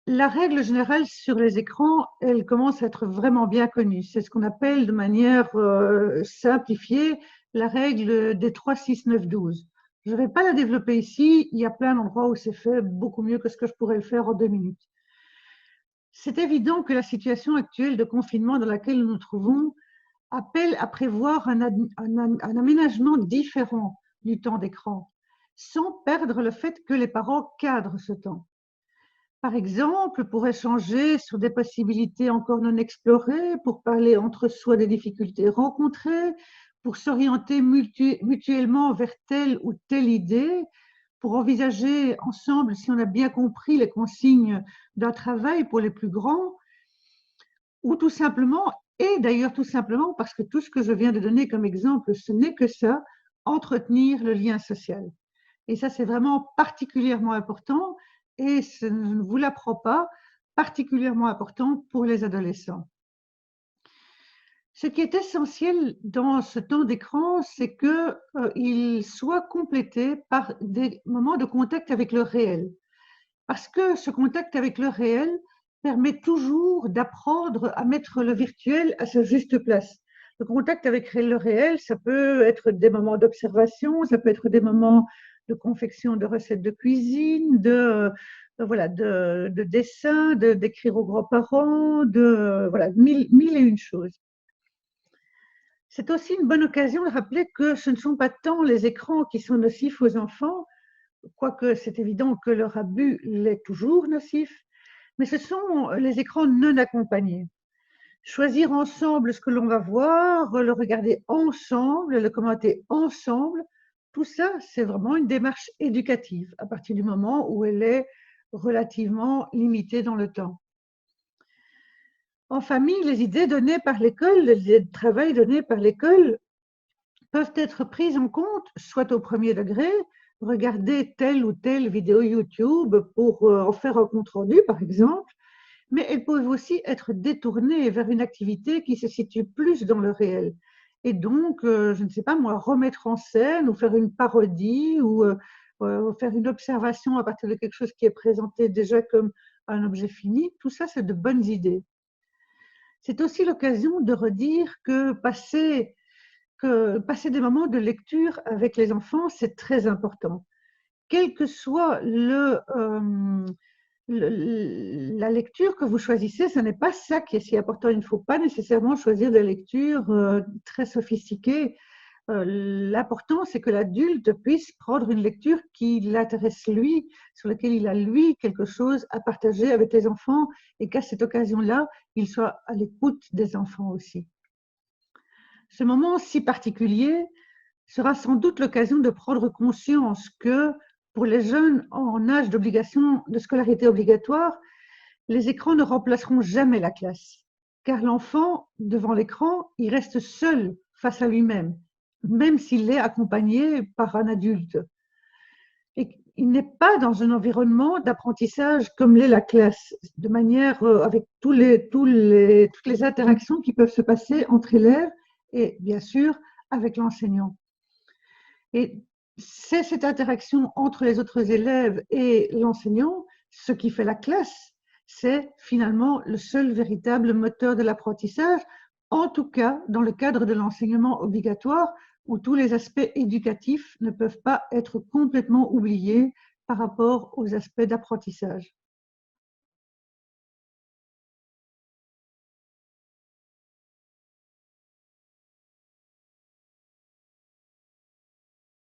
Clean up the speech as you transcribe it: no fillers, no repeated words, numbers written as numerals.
La règle générale sur les écrans, elle commence à être vraiment bien connue. C'est ce qu'on appelle de manière simplifiée la règle des 3, 6, 9, 12. Je ne vais pas la développer ici, il y a plein d'endroits où c'est fait beaucoup mieux que ce que je pourrais le faire en 2 minutes. C'est évident que la situation actuelle de confinement dans laquelle nous nous trouvons appelle à prévoir un aménagement différent du temps d'écran, sans perdre le fait que les parents cadrent ce temps. Par exemple, pour échanger sur des possibilités encore non explorées, pour parler entre soi des difficultés rencontrées, pour s'orienter mutuellement vers telle ou telle idée, pour envisager ensemble si on a bien compris les consignes d'un travail pour les plus grands, ou tout simplement, et d'ailleurs tout simplement parce que tout ce que je viens de donner comme exemple, ce n'est que ça, entretenir le lien social. Et ça, c'est vraiment particulièrement important et je ne vous l'apprends pas, particulièrement important pour les adolescents. Ce qui est essentiel dans ce temps d'écran, c'est qu'il soit complété par des moments de contact avec le réel. Parce que ce contact avec le réel permet toujours d'apprendre à mettre le virtuel à sa juste place. Le contact avec le réel, ça peut être des moments d'observation, ça peut être des moments de confection de recettes de cuisine, voilà, de dessin, d'écrire aux grands-parents, voilà, mille et une choses. C'est aussi une bonne occasion de rappeler que ce ne sont pas tant les écrans qui sont nocifs aux enfants, quoique c'est évident que leur abus l'est toujours nocif, mais ce sont les écrans non accompagnés. Choisir ensemble ce que l'on va voir, le regarder ensemble, le commenter ensemble, tout ça, c'est vraiment une démarche éducative à partir du moment où elle est relativement limitée dans le temps. En famille, les idées données par l'école, les idées de travail données par l'école peuvent être prises en compte, soit au premier degré, regarder telle ou telle vidéo YouTube pour en faire un compte-rendu, par exemple, mais elles peuvent aussi être détournées vers une activité qui se situe plus dans le réel. Et donc, je ne sais pas moi, remettre en scène ou faire une parodie ou faire une observation à partir de quelque chose qui est présenté déjà comme un objet fini, tout ça, c'est de bonnes idées. C'est aussi l'occasion de redire que passer des moments de lecture avec les enfants, c'est très important. Quel que soit la lecture que vous choisissez, ce n'est pas ça qui est si important. Il ne faut pas nécessairement choisir des lectures très sophistiquées. L'important, c'est que l'adulte puisse prendre une lecture qui l'intéresse lui, sur laquelle il a lui quelque chose à partager avec les enfants et qu'à cette occasion-là, il soit à l'écoute des enfants aussi. Ce moment si particulier sera sans doute l'occasion de prendre conscience que pour les jeunes en âge de scolarité obligatoire, les écrans ne remplaceront jamais la classe, car l'enfant, devant l'écran, il reste seul face à lui-même, même s'il est accompagné par un adulte. Et il n'est pas dans un environnement d'apprentissage comme l'est la classe, de manière avec toutes les interactions qui peuvent se passer entre élèves et bien sûr avec l'enseignant. Et c'est cette interaction entre les autres élèves et l'enseignant, ce qui fait la classe, c'est finalement le seul véritable moteur de l'apprentissage, en tout cas dans le cadre de l'enseignement obligatoire, où tous les aspects éducatifs ne peuvent pas être complètement oubliés par rapport aux aspects d'apprentissage.